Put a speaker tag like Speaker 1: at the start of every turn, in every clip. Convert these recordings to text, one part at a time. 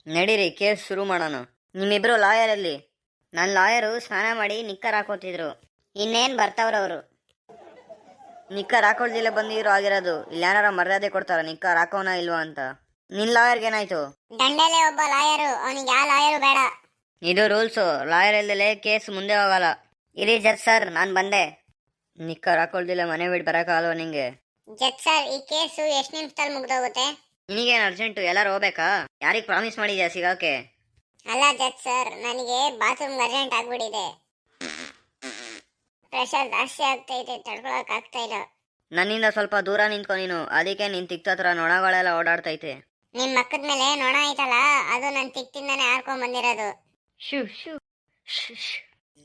Speaker 1: ನಡೀರಿ ಕೇಸ್ ಶುರು ಮಾಡೋಣ. ನಿಮ್ಮಿಬ್ರು ಲಾಯರ್ ಅಲ್ಲಿ. ನನ್ನ ಲಾಯರು ಸ್ನಾನ ಮಾಡಿ ನಿಕ್ಕರ್ ಹಾಕೋತಿದ್ರು. ಇನ್ನೇನ್ ಬರ್ತಾವ್ರವ್ರು. ನಿಕ್ಕರ್ ಹಾಕೊಳ್ದಿಲ್ಲ ಬಂದಿರೋ ಆಗಿರೋದು. ಇಲ್ಲಿ ಯಾರ ಮರ್ಯಾದೆ ಕೊಡ್ತಾರ ನಿಕ್ಕರ್ ಹಾಕೋನ ಇಲ್ವಾ ಅಂತ. ನಿನ್ ಲಾಯರ್ಗೆ ಏನಾಯ್ತು?
Speaker 2: ದಂಡಲೆ ಒಬ್ಬ ಲಾಯರು, ಅವನಿಗೆ ಯಾವ ಲಾಯರು ಬೇಡ.
Speaker 1: ಇದು ರೂಲ್ಸು. ಲಾಯರ್ ಇಲ್ದಲೆ ಕೇಸ್ ಮುಂದೆ ಹೋಗಲ್ಲ. ಇರಿ ಜಡ್ಜ್ ಸರ್, ನಾನ್ ಬಂದೆ. ನಿಕ್ಕರ್ ಹಾಕೊಳ್ದಿಲ್ಲ ಮನೆ ಬಿಟ್ಟು ಬರಕಾಗಲ್ವಾ ನಿಂಗೆ?
Speaker 2: ಜಡ್ಜ್ ಸರ್, ಈ ಕೇಸು ಎಷ್ಟು ನಿಮಿಷದಲ್ಲಿ ಮುಗ್ದೋಗುತ್ತೆ?
Speaker 1: ನಿನಗೇನು ಅರ್ಜೆಂಟು? ಎಲ್ಲಾರು ಹೋಗ್ಬೇಕಾ? ಯಾರಿಗೆ ಪ್ರಾಮಿಸ್ ಮಾಡಿದ್ಯಾ ಸಿಗಾಕೆ?
Speaker 2: ಅಲ್ಲ ಜಡ್ಜ್ ಸರ್, ನನಗೆ ಬಾತ್ರೂಮ್ ಅರ್ಜೆಂಟ್ ಆಗ್ಬಿಟ್ಟಿದೆ. ಪ್ರೆಷರ್ ಜಾಸ್ತಿ ಆಗ್ತೈತೆ, ತಡ್ಕೊಳಕ್ ಆಗ್ತಾ ಇಲ್ಲ.
Speaker 1: ನನ್ನಿಂದ ಸ್ವಲ್ಪ ದೂರ ನಿಂತ್ಕೊ ನೀನು. ಅದಕ್ಕೆ ನಿನ್ ತಿಕ್ತತ್ರ ನೊಣಗಳೆಲ್ಲ ಓಡಾಡ್ತೈತೆ.
Speaker 2: ನಿಮ್ ಮಕ್ಕದ ಮೇಲೆ ನೊಣ ಐತಲ್ಲ, ಅದು ನನ್ ತಿಕ್ತಿಂದಾನೆ ಹಾರ್ಕೊಂಡ್ ಬಂದಿರೋದು.
Speaker 1: ಶೂ ಶೂ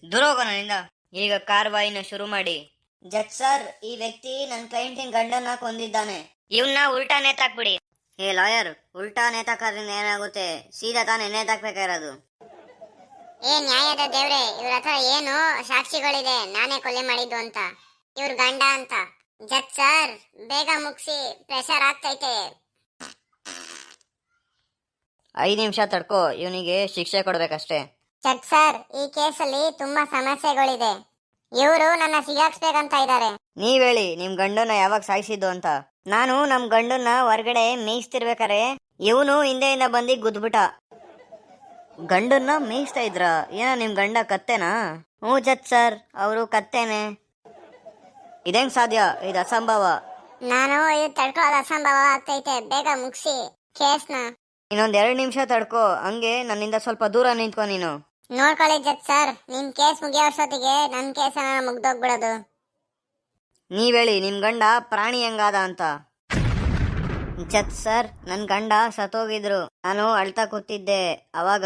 Speaker 1: ದೂರ ಹೋಗೋ ನನ್ನಿಂದ. ಈಗ ಕಾರ್ವಾಯಿನ ಶುರು ಮಾಡಿ. ಜಡ್ಜ್ ಸರ್, ಈ ವ್ಯಕ್ತಿ ನನ್ನ ಕ್ಲೈಂಟಿನ ಗಂಡನ್ನ ಕೊಂದಿದ್ದಾನೆ. ಇವನ್ನ ಉಲ್ಟಾ ನೇತಾಕ್ಬಿಡಿ. ಹೇ ಲಾಯರ್, ಉಲ್ಟಾ ನೇತಾಕೋದ್ರಿಂದ ಏನಾಗುತ್ತೆ? ಸೀದಾ ತಾನೇ ನೇತಾಕ್ಬೇಕಾಗಿರೋದು.
Speaker 2: ಏ ನ್ಯಾಯದ ದೇವ್ರೆ, ಇವ್ರ ಹತ್ರ ಏನು ಸಾಕ್ಷಿಗಳಿದೆ ನಾನೇ ಕೊಲೆ ಮಾಡಿದ್ದು ಅಂತ, ಇವ್ರ ಗಂಡ ಅಂತ? ಜಡ್ಜ್ ಸರ್, ಬೇಗ ಮುಗಿಸಿ, ಪ್ರೆಷರ್ ಆಗ್ತೈತೆ.
Speaker 1: 5 ನಿಮಿಷ ತಡ್ಕೋ, ಇವನಿಗೆ ಶಿಕ್ಷೆ ಕೊಡ್ಬೇಕಷ್ಟೇ.
Speaker 2: ಜಡ್ಜ್ ಸರ್, ಈ ಕೇಸಲ್ಲಿ ತುಂಬಾ ಸಮಸ್ಯೆಗಳಿದೆ. ಇವರು ನನ್ನ ಸಿಗಾಕ್ಸ್ಬೇಕಂತ ಇದ್ದಾರೆ.
Speaker 1: ನೀವ್ ಹೇಳಿ, ನಿಮ್ ಗಂಡನ್ನ ಯಾವಾಗ ಸಾಯಿಸಿದ್ದು ಅಂತ. ನಾನು ನಮ್ ಗಂಡನ್ನ ಹೊರಗಡೆ ಮೇಯಿಸ್ತಿರ್ಬೇಕಾರೆ ಇವನು ಹಿಂದೆಯಿಂದ ಬಂದು ಗುದ್ಬಿಟ್ಟ. ಗಂಡನ್ನ ಮೇಯಿಸ್ತಾ ಇದ್ರ? ಏನ ನಿಮ್ ಗಂಡ ಕತ್ತೆನಾ? ಹ್ಞೂ ಜಡ್ಜ್ ಸರ್, ಅವರು ಕತ್ತೇನೆ. ಇದೇಂಗ್ ಸಾಧ್ಯ? ಇದು ಅಸಂಭವ.
Speaker 2: ನಾನು ಇದು ತಡ್ಕೊಳ್ಳೋದು ಅಸಂಭವ ಆಗ್ತೈತೆ. ಬೇಗ ಮುಗಿಸಿ ಕೇಸ್ನ.
Speaker 1: ಇನ್ನೊಂದ್ 2 ನಿಮಿಷ ತಡ್ಕೋ. ಹಂಗೆ ನನ್ನಿಂದ ಸ್ವಲ್ಪ ದೂರ ನಿಂತ್ಕೊ ನೀನು.
Speaker 2: ನೋಡ್ಕೊಳ್ಳಿ ಜಡ್ಜ್ ಸರ್, ನಿಮ್ ಕೇಸ್ ಮುಗಿಯೋಷ್ಟೊತ್ತಿಗೆ ನನ್ ಕೇಸನ್ನ ಮುಗ್ದೋಗ್ಬಿಡೋದು.
Speaker 1: ನೀವ್ ಹೇಳಿ, ನಿಮ್ ಗಂಡ ಪ್ರಾಣಿ ಹೆಂಗಾದ ಅಂತ. ಜಡ್ಜ್ ಸರ್, ನನ್ ಗಂಡ ಸತ್ತೋಗಿದ್ರು. ನಾನು ಅಳ್ತಾ ಕೂತಿದ್ದೆ. ಅವಾಗ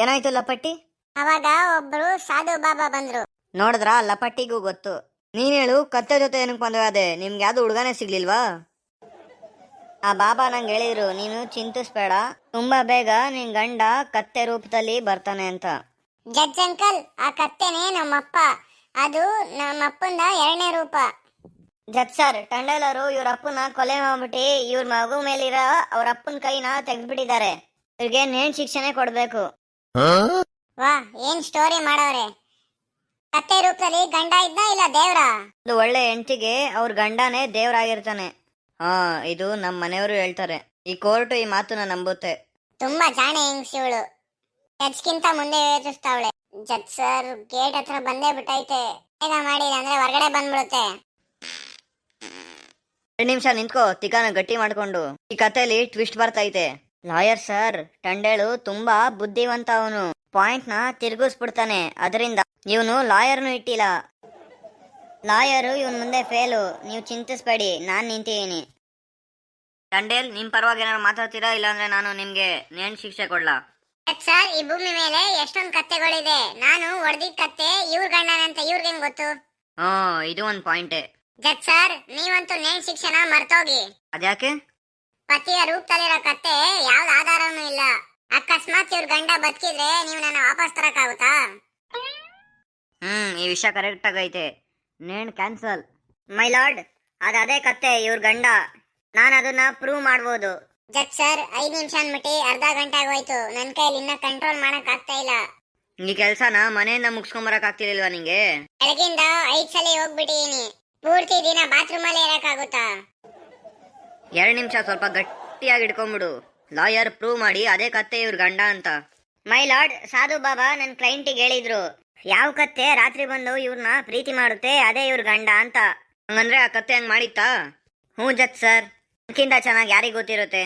Speaker 1: ಏನಾಯ್ತು ಲಪಟ್ಟಿ?
Speaker 2: ಅವಾಗ ಒಬ್ರು ಸಾಧು ಬಾಬಾ ಬಂದ್ರು.
Speaker 1: ನೋಡಿದ್ರಾ? ಲಪಟ್ಟಿಗೂ ಗೊತ್ತು. ನೀನ್ ಹೇಳು, ಕತ್ತೆ ಜೊತೆ ಏನಕ್ಕೆ ಮದುವೆ ಆದೆ? ನಿಮ್ಗೆ ಯಾವ್ದು ಹುಡುಗನೇ ಸಿಗ್ಲಿಲ್ವಾ? ಆ ಬಾಬಾ ನಂಗೆ ಹೇಳಿದ್ರು, ನೀನು ಚಿಂತಿಸ್ಬೇಡ, ತುಂಬಾ ಬೇಗ ನಿನ್ ಗಂಡ ಕತ್ತೆ ರೂಪದಲ್ಲಿ ಬರ್ತಾನೆ ಅಂತ.
Speaker 2: ಜಡ್ಜ್ ಅಂಕಲ್, ಆ ಕತ್ತೆನೇ ನಮ್ಮಪ್ಪ. ಅದು ನಮ್ಮಪ್ಪಂದ 2ನೇ ರೂಪ.
Speaker 1: ಜಡ್ಜ್ ಸರ್, ಟಂಡೇಲರು ಇವ್ರ ಅಪ್ಪನ ಕೊಲೆ ಮಾಡ್ಬಿಟ್ಟು ಇವ್ರ ಮಗು ಮೇಲಿರೋ ಅವ್ರ ಅಪ್ಪನ ಕೈನ ತೆಗೆದ್ಬಿಟ್ಟಿದ್ದಾರೆ. ಇವ್ರಿಗೆ ನೇಣ್ ಶಿಕ್ಷೆನೆ ಕೊಡ್ಬೇಕು.
Speaker 2: ವಾ, ಏನ್ ಸ್ಟೋರಿ ಮಾಡವ್ರೆ. ಕತ್ತೆ ರೂಪದಲ್ಲಿ ಗಂಡ ಇದ್ದ ಇಲ್ಲ ದೇವ್ರ?
Speaker 1: ಒಂದು ಒಳ್ಳೆ ಹೆಂಡತಿಗೆ ಅವ್ರ ಗಂಡನೇ ದೇವ್ರಾಗಿರ್ತಾನೆ. ಹಾ, ಇದು ನಮ್ಮ ಮನೆಯವರು ಹೇಳ್ತಾರೆ. ಈ ಕೋರ್ಟ್ ಈ ಮಾತನ್ನ ನಂಬುತ್ತೆ.
Speaker 2: ತುಂಬಾ ಜಾಣೆ ಹೆಂಗ್ಸಿವಳು. ಜಡ್ಜ್ಗಿಂತ ಮುಂದೆ ಯೋಚಿಸ್ತಾವಳೆ. ಜಡ್ಜ್ ಸರ್, ಗೇಟ್ ಹತ್ರ ಬಂದೇ ಬಿಟ್ಟೈತೆ. ಬೇಗ ಮಾಡಿ, ಅಂದ್ರೆ ಹೊರಗಡೆ ಬಂದ್ಬಿಡುತ್ತೆ.
Speaker 1: 2 ನಿಮಿಷ ನಿಂತ್ಕೋ, ತಿಕಾನ ಗಟ್ಟಿ ಮಾಡ್ಕೊಂಡು. ಈ ಕಥೆಲಿ ಟ್ವಿಸ್ಟ್ ಬರ್ತೈತೆ. ಲಾಯರ್ ಸರ್, ಟಂಡೇಳು ತುಂಬಾ ಬುದ್ಧಿವಂತ. ಅವನು ಪಾಯಿಂಟ್ ನ ತಿರುಗಿಸ್ಬಿಡ್ತಾನೆ. ಅದರಿಂದ ಇವನು ಲಾಯರ್ನು ಇಟ್ಟಿಲ್ಲ. ಲಾಯರು ಇವನ್ ಮುಂದೆ ಫೇಲು. ನೀವು ಚಿಂತಿಸ್ಬೇಡಿ, ನಾನ್ ನಿಂತಿದ್ದೀನಿ. ಟಂಡೇಲ್, ನಿಮ್ ಪರವಾಗಿ ಏನಾದ್ರು ಮಾತಾಡ್ತೀರಾ? ಇಲ್ಲಾಂದ್ರೆ ನಾನು ನಿಮ್ಗೆ ನೇಣ್ ಶಿಕ್ಷೆ ಕೊಡ್ಲಾ?
Speaker 2: ಜಡ್ಜ್ ಸರ್, ಈ ಭೂಮಿ ಮೇಲೆ ಎಷ್ಟೊಂದು ಕತ್ತೆಗಳಿದೆ. ನಾನು ಹೊಡೆದಿದ್ದ ಕತ್ತೆ ಇವ್ರ ಗಂಡನಂತ ಇವ್ರಿಗೆ ಗೊತ್ತು?
Speaker 1: ಇದು ಒಂದ್ ಪಾಯಿಂಟೇ.
Speaker 2: ಜಡ್ಜ್ ಸರ್, ನೀವಂತೂ ನೇಣ್ ಶಿಕ್ಷೆನ ಮರ್ತೋಗಿ.
Speaker 1: ಅದ್ಯಾಕೆ?
Speaker 2: ಪತಿಯ ರೂಪದಲ್ಲಿರೋ ಕತ್ತೆ ಯಾವ್ದು ಆಧಾರನೂ ಇಲ್ಲ. ಅಕಸ್ಮಾತ್ ಇವ್ರ ಗಂಡ ಬದುಕಿದ್ರೆ ನೀವು ನನ್ನ ವಾಪಸ್ ತರಕಾಗುತ್ತಾ?
Speaker 1: ಈ ವಿಷಯ ಕರೆಕ್ಟ್ ಆಗೈತೆ. ನೇಣ್ ಕ್ಯಾನ್ಸಲ್. ಮೈ ಲಾರ್ಡ್, ಅದೇ ಕತ್ತೆ ಇವ್ರ ಗಂಡ. ನಾನು ಅದನ್ನ ಪ್ರೂವ್ ಮಾಡ್ಬೋದು.
Speaker 2: ಜಡ್ಜ್ ಸರ್, 5 ನಿಮಿಷ ಅಂದ್ಬಿಟ್ಟು ಅರ್ಧ ಗಂಟೆ ಆಗೋಯ್ತು. ನನ್ ಕೈಲಿ ಇನ್ನ ಕಂಟ್ರೋಲ್ ಮಾಡಕ್ ಆಗ್ತಾ ಇಲ್ಲ.
Speaker 1: ಈ ಕೆಲ್ಸನ ಮನೆಯಿಂದ ಮುಗಿಸ್ಕೊಂಬರಕ್ ಆಗ್ತಿರ್ಲಿಲ್ವಾ ನಿಂಗೆ?
Speaker 2: ಬೆಳಗಿಂದ 5 ಸಲ ಹೋಗ್ಬಿಟ್ಟಿದೀನಿ. ಪೂರ್ತಿ ದಿನ ಬಾತ್ರೂಮ್ ಅಲ್ಲೇ ಇರಕ್ಕಾಗುತ್ತಾ?
Speaker 1: 2 ನಿಮಿಷ ಸ್ವಲ್ಪ ಗಟ್ಟಿಯಾಗಿ ಇಟ್ಕೊಂಡ್ಬಿಡು. ಲಾಯರ್ ಪ್ರೂವ್ ಮಾಡಿ ಅದೇ ಕತ್ತೆ ಇವ್ರ ಗಂಡ ಅಂತ. ಮೈ ಲಾರ್ಡ್, ಸಾಧು ಬಾಬಾ ನನ್ನ ಕ್ಲೈಂಟಿಗೆ ಹೇಳಿದ್ರು, ಯಾವ ಕತ್ತೆ ರಾತ್ರಿ ಬಂದು ಇವ್ರನ್ನ ಪ್ರೀತಿ ಮಾಡುತ್ತೆ ಅದೇ ಇವ್ರ ಗಂಡ ಅಂತ. ಹಂಗಂದ್ರೆ ಆ ಕತ್ತೆ ಹಂಗ್ ಮಾಡಿತ್ತಾ? ಹ್ಞೂ ಜಡ್ಜ್ ಸರ್, ಅದಕ್ಕಿಂತ ಚೆನ್ನಾಗಿ ಯಾರಿಗೆ ಗೊತ್ತಿರುತ್ತೆ.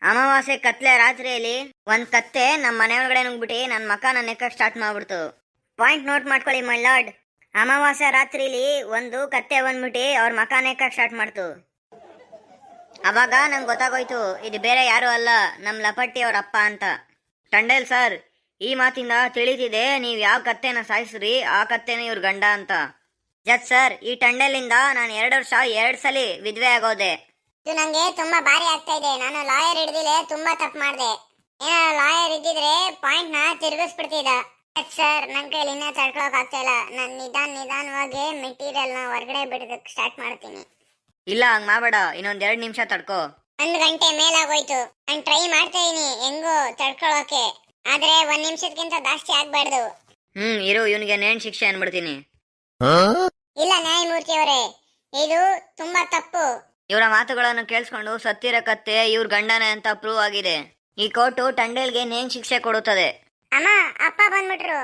Speaker 1: ಅಮಾವಾಸ್ಯೆ ಕತ್ಲೆ ರಾತ್ರಿಯಲ್ಲಿ ಒಂದ್ ಕತ್ತೆ ನಮ್ಮ ಮನೆ ಒಳಗಡೆ ನುಗ್ಬಿಟ್ಟು ನನ್ನ ಮಕ್ಕನ ನೆಕ್ಕಕ್ಕೆ ಸ್ಟಾರ್ಟ್ ಮಾಡ್ಬಿಡ್ತು. ಪಾಯಿಂಟ್ ನೋಟ್ ಮಾಡ್ಕೊಳ್ಳಿ ಮೈ ಲಾರ್ಡ್. ಅಮಾವಾಸ್ಯೆ ರಾತ್ರಿಲಿ ಒಂದು ಕತ್ತೆ ಬಂದ್ಬಿಟ್ಟು ಅವ್ರ ಮಕ ನೆಕ್ಕಕ್ಕೆ ಸ್ಟಾರ್ಟ್ ಮಾಡ್ತು. ಅವಾಗ ನಂಗೆ ಗೊತ್ತಾಗೋಯ್ತು, ಇದು ಬೇರೆ ಯಾರು ಅಲ್ಲ, ನಮ್ ಲಪಟ್ಟಿ ಅವ್ರ ಅಪ್ಪ ಅಂತ. ಟಂಡೇಲ್ ಸರ್, ಈ ಮಾತಿಂದ ತಿಳಿತಿದೆ ನೀವ್ ಯಾವ ಕತ್ತೆನ ಸಾಯಿಸ್ರಿ ಆ ಕತ್ತೆನ ಇವ್ರ ಗಂಡ ಅಂತ. ಜಡ್ಜ್ ಸರ್, ಈ ಟಂಡೇಲಿಂದ ನಾನು 2 ವರ್ಷ 2 ಸಲ ವಿಧವೆ ಆಗೋದೆ.
Speaker 2: ಇದು ನಂಗೆ ತುಂಬಾ ಭಾರಿ ಆಗ್ತಾ ಇದೆ. ನಾನು ಲಾಯರ್ ಹಿಡ್ದಿಲೆ ತುಂಬಾ ತಪ್ಪು ಮಾಡಿದೆ. ಏನೋ ಲಾಯರ್ ಇದ್ದಿದ್ರೆ ಪಾಯಿಂಟ್ ನ ತಿರುಗಿಸ್ಬಿಡ್ತಿದ್ದ. ಸರ್, ನನ್ ಕೈಲಿ ಇನ್ನೂ ತಡ್ಕೊಳಕ್ ಆಗ್ತಾ ಇಲ್ಲ. ನಾನು ನಿಧಾನವಾಗಿ ಮೆಟೀರಿಯಲ್ ನ ಹೊರಗಡೆ ಬಿಡೋದಕ್ಕೆ ಸ್ಟಾರ್ಟ್ ಮಾಡ್ತೀನಿ.
Speaker 1: ಇಲ್ಲ, ಹಂಗ್ ಮಾಡಬೇಡ. ಇನ್ನೊಂದ್ 2 ನಿಮಿಷ ತಡ್ಕೋ.
Speaker 2: 1 ಗಂಟೆ ಮೇಲಾಗೋಯ್ತು. ನಾನು ಟ್ರೈ ಮಾಡ್ತಾ ಇದೀನಿ ಹೆಂಗೋ ತಡ್ಕೊಳಕ್ಕೆ, ಆದ್ರೆ 1 ನಿಮಿಷಕ್ಕಿಂತ ಜಾಸ್ತಿ ಆಗ್ಬಾರ್ದು.
Speaker 1: ಇರು, ಇವನಿಗೆ ನೇಣು ಶಿಕ್ಷೆ ಅನ್ಬಿಡ್ತೀನಿ.
Speaker 2: ಇಲ್ಲ ನ್ಯಾಯಮೂರ್ತಿ ಅವರೇ, ಇದು ತುಂಬಾ ತಪ್ಪು.
Speaker 1: ಇವರ ಮಾತುಗಳನ್ನು ಕೇಳಿಸ್ಕೊಂಡು ಸತ್ತಿರೋ ಕತ್ತೆ ಇವ್ರ ಗಂಡನೇ ಅಂತ ಪ್ರೂವ್ ಆಗಿದೆ. ಈ ಕೋರ್ಟು ಟಂಡೇಲ್ಗೆ ನೇಣು ಶಿಕ್ಷೆ ಕೊಡುತ್ತದೆ.
Speaker 2: ಅಮ್ಮ, ಅಪ್ಪ ಬಂದ್ಬಿಟ್ರು.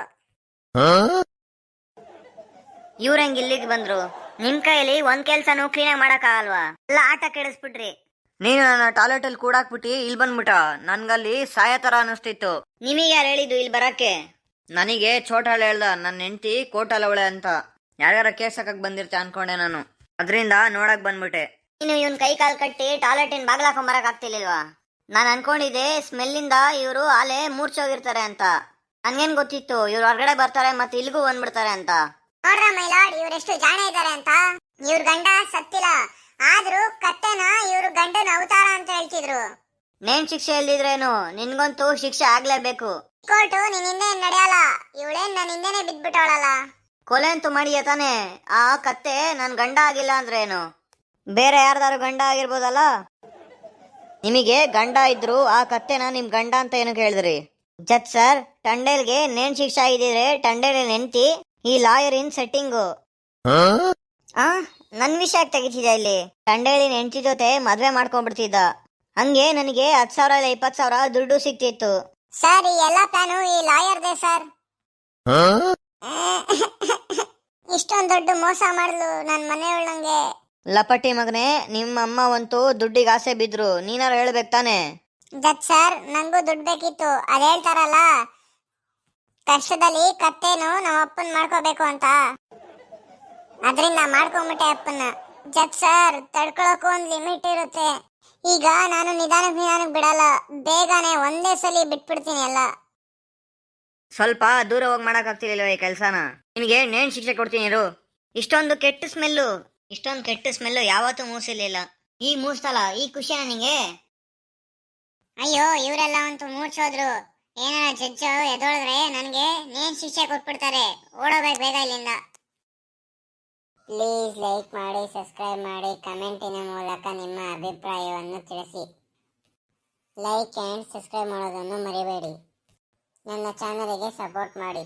Speaker 1: ಇವ್ರ ಹೆಂಗ್ ಇಲ್ಲಿಗೆ ಬಂದ್ರು? ನಿಮ್ ಕೈಯಲ್ಲಿ ಒಂದ್ ಕೆಲ್ಸನೂ ಕ್ಲೀನಾಗಿ ಮಾಡಕ್ಕಾಗಲ್ವಾ? ಎಲ್ಲ ಆಟ ಕೆಡಿಸ್ಬಿಟ್ರಿ. ನೀನು ನನ್ನ ಟಾಯ್ಲೆಟ್ ಅಲ್ಲಿ ಕೂಡಾಕ್ಬಿಟ್ಟು ಇಲ್ಲಿ ಬಂದ್ಬಿಟ್ಟ. ನನ್ಗಲ್ಲಿ ಸಾಯ ತರ ಅನಿಸ್ತಿತ್ತು. ನಿಮಗೆ ಯಾರು ಹೇಳಿದ್ದು ಇಲ್ಲಿ ಬರಕ್ಕೆ? ನನಗೆ ಚೋಟಾಳ ಹೇಳ್ದ ನನ್ನ ಹೆಂಡತಿ ಕೋಟಲವಳೆ ಅಂತ. ಯಾರ್ಯಾರ ಕೇಸ್ ಹಾಕಕ್ ಬಂದಿರ್ತೆ ಅನ್ಕೊಂಡೆ ನಾನು, ಅದ್ರಿಂದ ನೋಡಕ್ ಬಂದ್ಬಿಟ್ಟೆ. ನೀನು ಇವನ್ ಕೈ ಕಾಲ್ ಕಟ್ಟಿ ಟಾಯ್ಲೆಟಿನ ಬಾಗ್ಲಾಕೊಂಡ್ ಬರಕ್ ಆಗ್ತಿರ್ಲಿಲ್ವಾ? ನಾನು ಅನ್ಕೊಂಡಿದ್ದೆ ಸ್ಮೆಲ್ಲಿಂದ ಇವರು ಆಲೆ ಮೂರ್ಛೋಗಿರ್ತಾರೆ ಅಂತ. ನನ್ಗೇನ್ ಗೊತ್ತಿತ್ತು ಇವ್ರು ಹೊರಗಡೆ ಬರ್ತಾರೆ ಮತ್ತೆ ಇಲ್ಗೂ ಬಂದ್ಬಿಡ್ತಾರೆ ಅಂತ.
Speaker 2: ನೋಡ್ರ ಮೈಲಾಡ್, ಇವರೆಷ್ಟು ಜಾಣ ಇದ್ದಾರೆ ಅಂತ. ಇವ್ರ ಗಂಡ ಸತ್ತಿಲ್ಲ, ಆದ್ರೂ ಕತ್ತೆನ ಇವ್ರ ಗಂಡನ ಅವತಾರ ಅಂತ ಹೇಳ್ತಿದ್ರು.
Speaker 1: ನೇಣು ಶಿಕ್ಷೆ ಇಲ್ದಿದ್ರೇನು, ನಿನ್ಗಂತೂ ಶಿಕ್ಷೆ ಆಗ್ಲೇಬೇಕು.
Speaker 2: ಕೋರ್ಟು ನಿನ್ ಹಿಂದೆ ನಡೆಯಲ್ಲ. ಇವಳೇನ್ ನನ್ನ ಹಿಂದೆನೆ ಬಿದ್ಬಿಟ್ಟವಳಲ್ಲ.
Speaker 1: ಕೊಲೆ ಅಂತೂ ಮಾಡಿಯ ತಾನೆ? ಆ ಕತ್ತೆ ನನ್ ಗಂಡ ಆಗಿಲ್ಲ ಅಂದ್ರೇನು? ಬೇರೆ ಯಾರ್ದಾರು ಗಂಡ ಆಗಿರ್ಬೋದಲ್ಲ. ನಿಮಗೆ ಗಂಡ ಇದ್ರು ಆ ಕತ್ತೆನ ನಿಮ್ ಗಂಡ ಅಂತ ಏನು ಕೇಳಿದ್ರಿ? ಜಡ್ ಸರ್, ಟಂಡೇಲ್ಗೆ ನೇಣು ಶಿಕ್ಷೆ ಆಗಿದ್ರೆ ಟಂಡೇಲ್ ನೆಂತಿ ಈ ಲಾಯರಿನ್ ಸೆಟ್ಟಿಂಗು. ನನ್ ವಿಷಯ ತೆಗಿತಿದ್ದ ಇಲ್ಲಿ. ಟಂಡೇಲಿನ ಹೆಂಡತಿ ಜೊತೆ ಮದ್ವೆ ಮಾಡ್ಕೊಂಡ್ಬಿಡ್ತಿದ್ದ. ಹಂಗೆ ನನಗೆ 10,000 ಇಲ್ಲ 20,000 ದುಡ್ಡು ಸಿಕ್ತಿತ್ತು.
Speaker 2: ಸರ್, ಈ ಎಲ್ಲ ಪ್ಲಾನು ಈ ಲಾಯರ್ದೇ ಸರ್. ಇಷ್ಟೊಂದು ದೊಡ್ಡ ಮೋಸ ಮಾಡ್ಲು ನನ್ ಮನೆಯೊಳಂಗೆ.
Speaker 1: ಲಪಟಿ ಮಗನೆ, ನಿಮ್ಮ ಅಮ್ಮ ಅಂತೂ ದುಡ್ಡಿಗೆ ಆಸೆ ಬಿದ್ರು. ನೀನಾರು ಹೇಳ್ಬೇಕು ತಾನೆ?
Speaker 2: ಜಡ್ ಸರ್, ನಂಗೂ ದುಡ್ಡು ಬೇಕಿತ್ತು. ಅದ್ ಹೇಳ್ತಾರಲ್ಲ, ಕಷ್ಟದಲ್ಲಿ ಕತ್ತೇನು ನಮ್ಮ ಅಪ್ಪನ್ ಮಾಡ್ಕೋಬೇಕು ಅಂತ. ಅದ್ರಿಂದ ಮಾಡ್ಕೊಂಬಿಟ್ಟೆ ಅಪ್ಪನ್ನ. ಜಡ್ ಸರ್, ತಡ್ಕೊಳಕ್ಕೂ ಒಂದ್ ಲಿಮಿಟ್ ಇರುತ್ತೆ. ಈಗ ನಾನು ನಿಧಾನಕ್ಕೆ ಬಿಡಲ್ಲ, ಬೇಗನೆ ಒಂದೇ ಸಲ ಬಿಟ್ಬಿಡ್ತೀನಿ ಎಲ್ಲ.
Speaker 1: ಸ್ವಲ್ಪ ದೂರ ಹೋಗಿ ಮಾಡಕ್ ಆಗ್ತಿರ್ಲಿಲ್ವ ಈ ಕೆಲ್ಸನ? ನಿನಗೆ ನೇಣು ಶಿಕ್ಷೆ ಕೊಡ್ತೀನಿ ಇರು. ಇಷ್ಟೊಂದು ಕೆಟ್ಟ ಸ್ಮೆಲ್ಲು ಯಾವತ್ತೂ ಮೂಸಿರ್ಲಿಲ್ಲ. ಈ ಮೂಸ್ತಲ್ಲ, ಈ ಖುಷಿ ನನಗೆ.
Speaker 2: ಅಯ್ಯೋ, ಇವರೆಲ್ಲ ಅಂತೂ ಮೂರ್ಛೋದ್ರು. ಏನಾರ ಜಡ್ಜ್ ಎದೊಳಿದ್ರೆ ನನಗೆ ನೇಣು ಶಿಕ್ಷೆ ಕೊಟ್ಬಿಡ್ತಾರೆ. ಓಡೋಬೇಕು ಬೇಗ ಇಲ್ಲಿಂದ. ಪ್ಲೀಸ್ ಲೈಕ್ ಮಾಡಿ, ಸಬ್ಸ್ಕ್ರೈಬ್ ಮಾಡಿ, ಕಮೆಂಟಿನ ಮೂಲಕ ನಿಮ್ಮ ಅಭಿಪ್ರಾಯವನ್ನು ತಿಳಿಸಿ. ಲೈಕ್ ಆ್ಯಂಡ್ ಸಬ್ಸ್ಕ್ರೈಬ್ ಮಾಡೋದನ್ನು ಮರಿಬೇಡಿ. ನನ್ನ ಚಾನಲಿಗೆ ಸಪೋರ್ಟ್ ಮಾಡಿ.